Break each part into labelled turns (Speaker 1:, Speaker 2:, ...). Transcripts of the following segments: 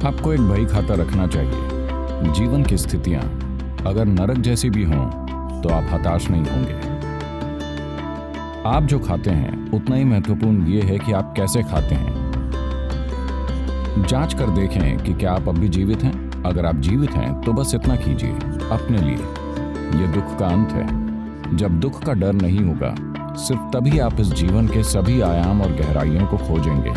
Speaker 1: आपको एक बही खाता रखना चाहिए। जीवन की स्थितियां अगर नरक जैसी भी हों तो आप हताश नहीं होंगे। आप जो खाते हैं उतना ही महत्वपूर्ण यह है कि आप कैसे खाते हैं। जांच कर देखें कि क्या आप अब भी जीवित हैं। अगर आप जीवित हैं तो बस इतना कीजिए अपने लिए। यह दुख का अंत है। जब दुख का डर नहीं होगा, सिर्फ तभी आप इस जीवन के सभी आयाम और गहराइयों को खोजेंगे।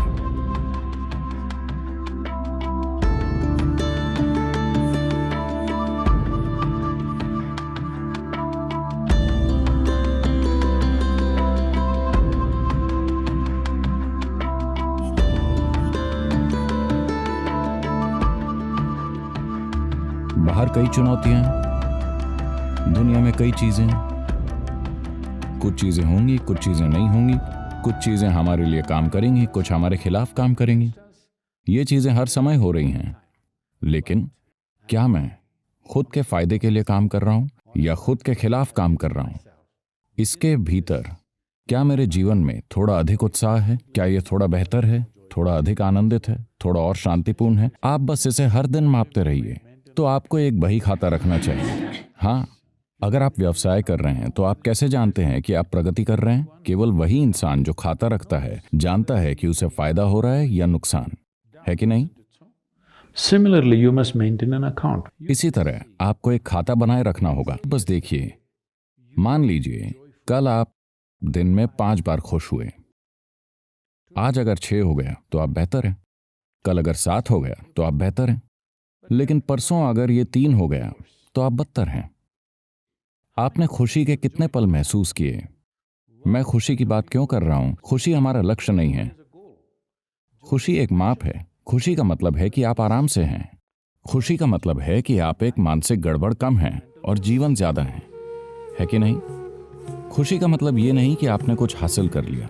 Speaker 1: बाहर कई चुनौतियां हैं, दुनिया में कई चीजें हैं। कुछ चीजें होंगी, कुछ चीजें नहीं होंगी। कुछ चीजें हमारे लिए काम करेंगी, कुछ हमारे खिलाफ काम करेंगी। ये चीजें हर समय हो रही हैं। लेकिन क्या मैं खुद के फायदे के लिए काम कर रहा हूं या खुद के खिलाफ काम कर रहा हूं? इसके भीतर क्या मेरे जीवन में थोड़ा अधिक उत्साह है? क्या ये थोड़ा बेहतर है, थोड़ा अधिक आनंदित है, थोड़ा और शांतिपूर्ण है? आप बस इसे हर दिन मापते रहिए। तो आपको एक बही खाता रखना चाहिए। हाँ, अगर आप व्यवसाय कर रहे हैं तो आप कैसे जानते हैं कि आप प्रगति कर रहे हैं? केवल वही इंसान जो खाता रखता है जानता है कि उसे फायदा हो रहा है या नुकसान, है कि नहीं?
Speaker 2: Similarly, you must maintain an account.
Speaker 1: इसी तरह आपको एक खाता बनाए रखना होगा। बस देखिए, मान लीजिए कल आप दिन में 5 बार खुश हुए। आज अगर 6 हो गया तो आप बेहतर हैं। कल अगर 7 हो गया तो आप बेहतर हैं। लेकिन परसों अगर ये 3 हो गया तो आप बदतर हैं। आपने खुशी के कितने पल महसूस किए? मैं खुशी की बात क्यों कर रहा हूं? खुशी हमारा लक्ष्य नहीं है। खुशी एक माप है। खुशी का मतलब है कि आप आराम से हैं। खुशी का मतलब है कि आप एक मानसिक गड़बड़ कम हैं और जीवन ज्यादा है कि नहीं? खुशी का मतलब ये नहीं कि आपने कुछ हासिल कर लिया।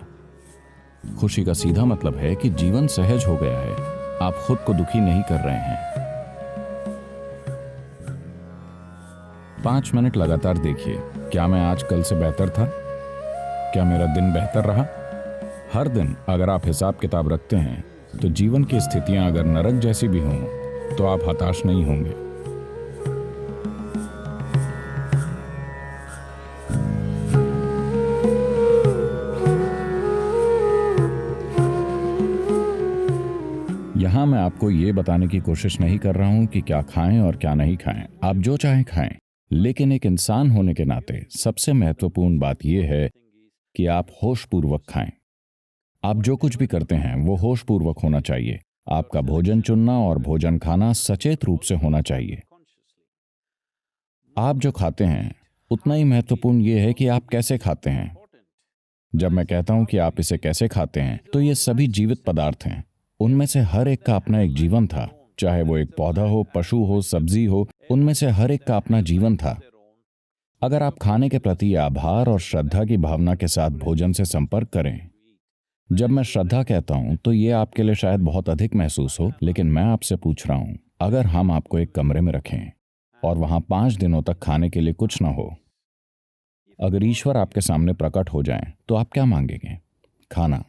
Speaker 1: खुशी का सीधा मतलब है कि जीवन सहज हो गया है। आप खुद को दुखी नहीं कर रहे हैं। 5 मिनट लगातार देखिए, क्या मैं आज कल से बेहतर था? क्या मेरा दिन बेहतर रहा? हर दिन अगर आप हिसाब किताब रखते हैं तो जीवन की स्थितियां अगर नरक जैसी भी हों तो आप हताश नहीं होंगे। यहां मैं आपको ये बताने की कोशिश नहीं कर रहा हूं कि क्या खाएं और क्या नहीं खाएं। आप जो चाहें खाएं, लेकिन एक इंसान होने के नाते सबसे महत्वपूर्ण बात यह है कि आप होशपूर्वक खाएं। आप जो कुछ भी करते हैं वो होशपूर्वक होना चाहिए। आपका भोजन चुनना और भोजन खाना सचेत रूप से होना चाहिए। आप जो खाते हैं उतना ही महत्वपूर्ण यह है कि आप कैसे खाते हैं। जब मैं कहता हूं कि आप इसे कैसे खाते हैं, तो ये सभी जीवित पदार्थ हैं। उनमें से हर एक का अपना एक जीवन था। चाहे वो एक पौधा हो, पशु हो, सब्जी हो, उनमें से हर एक का अपना जीवन था। अगर आप खाने के प्रति आभार और श्रद्धा की भावना के साथ भोजन से संपर्क करें, जब मैं श्रद्धा कहता हूं तो ये आपके लिए शायद बहुत अधिक महसूस हो, लेकिन मैं आपसे पूछ रहा हूं, अगर हम आपको एक कमरे में रखें और वहां 5 दिनों तक खाने के लिए कुछ ना हो, अगर ईश्वर आपके सामने प्रकट हो जाएं, तो आप क्या मांगेंगे? खाना।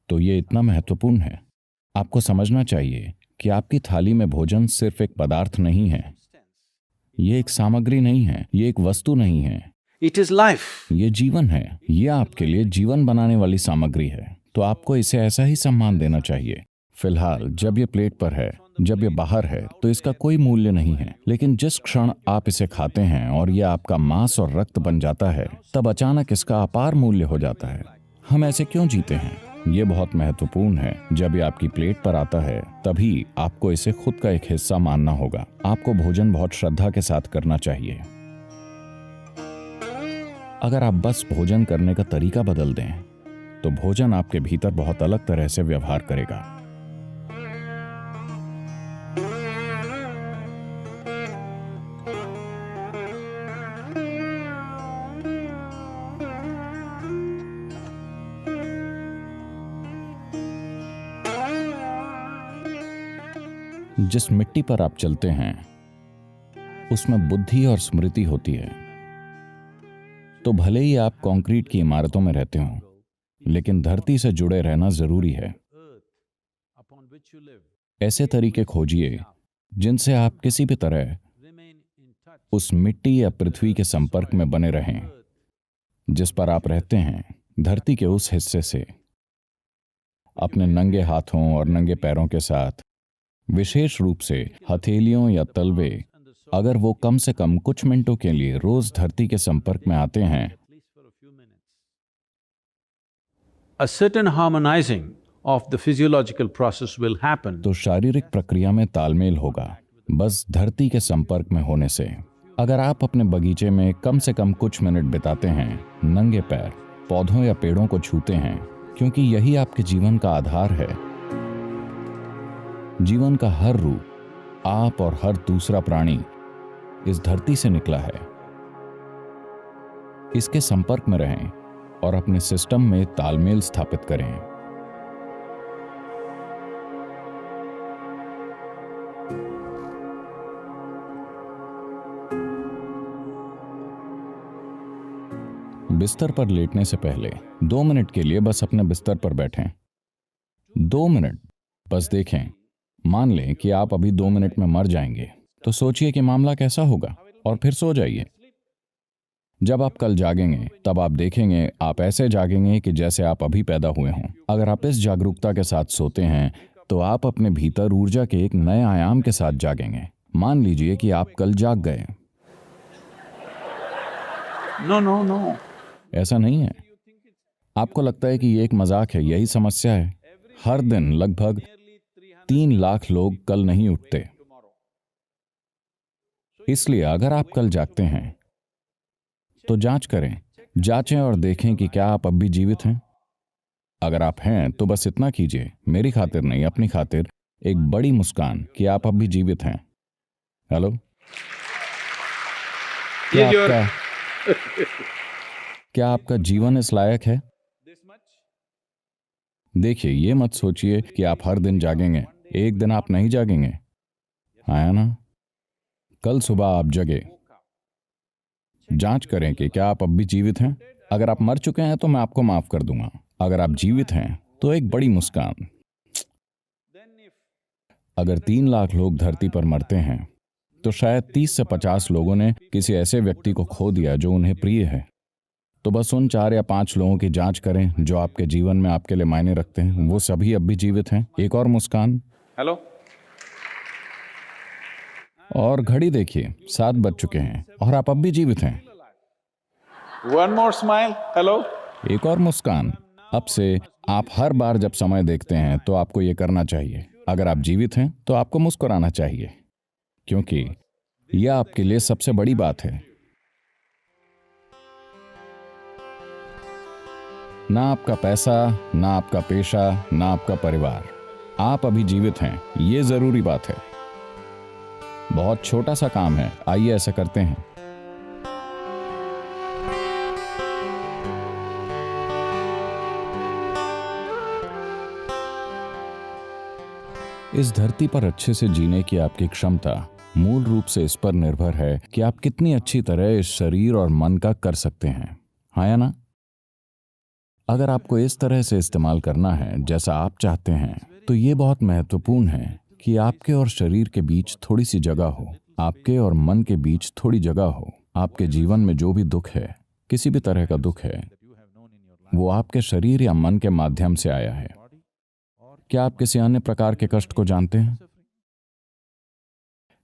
Speaker 1: तो ये इतना महत्वपूर्ण है। आपको समझना चाहिए कि आपकी थाली में भोजन सिर्फ एक पदार्थ नहीं है। ये एक सामग्री नहीं है, ये एक वस्तु नहीं है।
Speaker 2: It is life.
Speaker 1: ये जीवन है। ये आपके लिए जीवन बनाने वाली सामग्री है। तो आपको इसे ऐसा ही सम्मान देना चाहिए। फिलहाल जब ये प्लेट पर है, जब ये बाहर है, तो इसका कोई मूल्य नहीं है। लेकिन जिस क्षण आप इसे खाते हैं और ये आपका मांस और रक्त बन जाता है, तब अचानक इसका अपार मूल्य हो जाता है। हम ऐसे क्यों जीते हैं? ये बहुत महत्वपूर्ण है। जब ये आपकी प्लेट पर आता है, तभी आपको इसे खुद का एक हिस्सा मानना होगा। आपको भोजन बहुत श्रद्धा के साथ करना चाहिए। अगर आप बस भोजन करने का तरीका बदल दें, तो भोजन आपके भीतर बहुत अलग तरह से व्यवहार करेगा। जिस मिट्टी पर आप चलते हैं उसमें बुद्धि और स्मृति होती है। तो भले ही आप कंक्रीट की इमारतों में रहते हों, लेकिन धरती से जुड़े रहना जरूरी है। ऐसे तरीके खोजिए जिनसे आप किसी भी तरह उस मिट्टी या पृथ्वी के संपर्क में बने रहें जिस पर आप रहते हैं, धरती के उस हिस्से से। अपने नंगे हाथों और नंगे पैरों के साथ, विशेष रूप से हथेलियों या तलवे, अगर वो कम से कम कुछ मिनटों के लिए रोज धरती के संपर्क में आते हैं,
Speaker 2: a certain harmonizing of the physiological process will happen.
Speaker 1: तो शारीरिक प्रक्रिया में तालमेल होगा बस धरती के संपर्क में होने से। अगर आप अपने बगीचे में कम से कम कुछ मिनट बिताते हैं, नंगे पैर पौधों या पेड़ों को छूते हैं, क्योंकि यही आपके जीवन का आधार है। जीवन का हर रूप, आप और हर दूसरा प्राणी इस धरती से निकला है। इसके संपर्क में रहें और अपने सिस्टम में तालमेल स्थापित करें। बिस्तर पर लेटने से पहले 2 मिनट के लिए बस अपने बिस्तर पर बैठें। 2 मिनट बस देखें। मान लें कि आप अभी 2 मिनट में मर जाएंगे, तो सोचिए कि मामला कैसा होगा और फिर सो जाइए। जब आप कल जागेंगे तब आप देखेंगे आप ऐसे जागेंगे कि जैसे आप अभी पैदा हुए हों। अगर आप इस जागरूकता के साथ सोते हैं तो आप अपने भीतर ऊर्जा के एक नए आयाम के साथ जागेंगे। मान लीजिए कि आप कल जाग गए।
Speaker 2: No.
Speaker 1: ऐसा नहीं है। आपको लगता है कि ये एक मजाक है, यही समस्या है। हर दिन लगभग 3 लाख लोग कल नहीं उठते। इसलिए अगर आप कल जागते हैं तो जांच करें, जांचें और देखें कि क्या आप अब भी जीवित हैं। अगर आप हैं तो बस इतना कीजिए, मेरी खातिर नहीं, अपनी खातिर एक बड़ी मुस्कान कि आप अब भी जीवित हैं। हेलो, क्या आपका जीवन इस लायक है? देखिए, ये मत सोचिए कि आप हर दिन जागेंगे। एक दिन आप नहीं जागेंगे, आया ना? कल सुबह आप जगे। जांच करें कि क्या आप अब भी जीवित हैं। अगर आप मर चुके हैं तो मैं आपको माफ कर दूंगा। अगर आप जीवित हैं तो एक बड़ी मुस्कान। अगर 3 लाख लोग धरती पर मरते हैं तो शायद 30 से 50 लोगों ने किसी ऐसे व्यक्ति को खो दिया जो उन्हें प्रिय है। तो बस उन 4 या 5 लोगों की जांच करें जो आपके जीवन में आपके लिए मायने रखते हैं। वो सभी अब भी जीवित हैं। एक और मुस्कान।
Speaker 2: Hello?
Speaker 1: और घड़ी देखिए, 7 बज चुके हैं और आप अब भी जीवित हैं।
Speaker 2: One more smile. Hello?
Speaker 1: एक और मुस्कान। अब से आप हर बार जब समय देखते हैं तो आपको ये करना चाहिए। अगर आप जीवित हैं तो आपको मुस्कुराना चाहिए, क्योंकि यह आपके लिए सबसे बड़ी बात है। ना आपका पैसा, ना आपका पेशा, ना आपका परिवार। आप अभी जीवित हैं, ये जरूरी बात है। बहुत छोटा सा काम है, आइए ऐसा करते हैं। इस धरती पर अच्छे से जीने की आपकी क्षमता मूल रूप से इस पर निर्भर है कि आप कितनी अच्छी तरह इस शरीर और मन का कर सकते हैं, हाँ या ना? अगर आपको इस तरह से इस्तेमाल करना है जैसा आप चाहते हैं, तो ये बहुत महत्वपूर्ण है कि आपके और शरीर के बीच थोड़ी सी जगह हो, आपके और मन के बीच थोड़ी जगह हो। आपके जीवन में जो भी दुख है, किसी भी तरह का दुख है, वो आपके शरीर या मन के माध्यम से आया है। क्या आप किसी अन्य प्रकार के कष्ट को जानते हैं?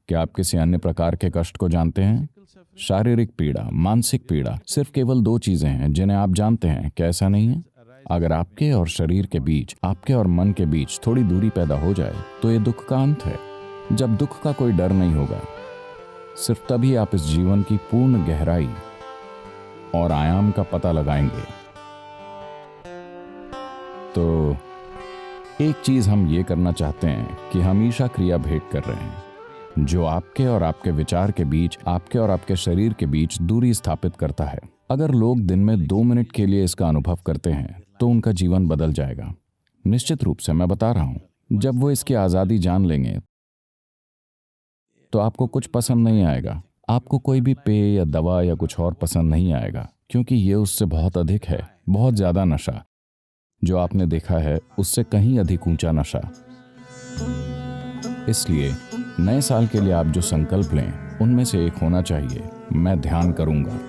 Speaker 1: क्या आप किसी अन्य प्रकार के कष्ट को जानते हैं? शारीरिक पीड़ा, मानसिक पीड़ा, सिर्फ केवल 2 चीजें हैं जिन्हें आप जानते हैं, क्या ऐसा नहीं है? अगर आपके और शरीर के बीच, आपके और मन के बीच थोड़ी दूरी पैदा हो जाए तो ये दुख का अंत है। जब दुख का कोई डर नहीं होगा, सिर्फ तभी आप इस जीवन की पूर्ण गहराई और आयाम का पता लगाएंगे। तो एक चीज हम ये करना चाहते हैं कि हमेशा क्रिया भेंट कर रहे हैं जो आपके और आपके विचार के बीच, आपके और आपके शरीर के बीच दूरी स्थापित करता है। अगर लोग दिन में 2 मिनट के लिए इसका अनुभव करते हैं तो उनका जीवन बदल जाएगा। निश्चित रूप से मैं बता रहा हूं, जब वो इसकी आजादी जान लेंगे तो आपको कुछ पसंद नहीं आएगा। आपको कोई भी पेय या दवा या कुछ और पसंद नहीं आएगा, क्योंकि ये उससे बहुत अधिक है, बहुत ज्यादा नशा। जो आपने देखा है उससे कहीं अधिक ऊंचा नशा। इसलिए नए साल के लिए आप जो संकल्प लें उनमें से एक होना चाहिए, मैं ध्यान करूंगा।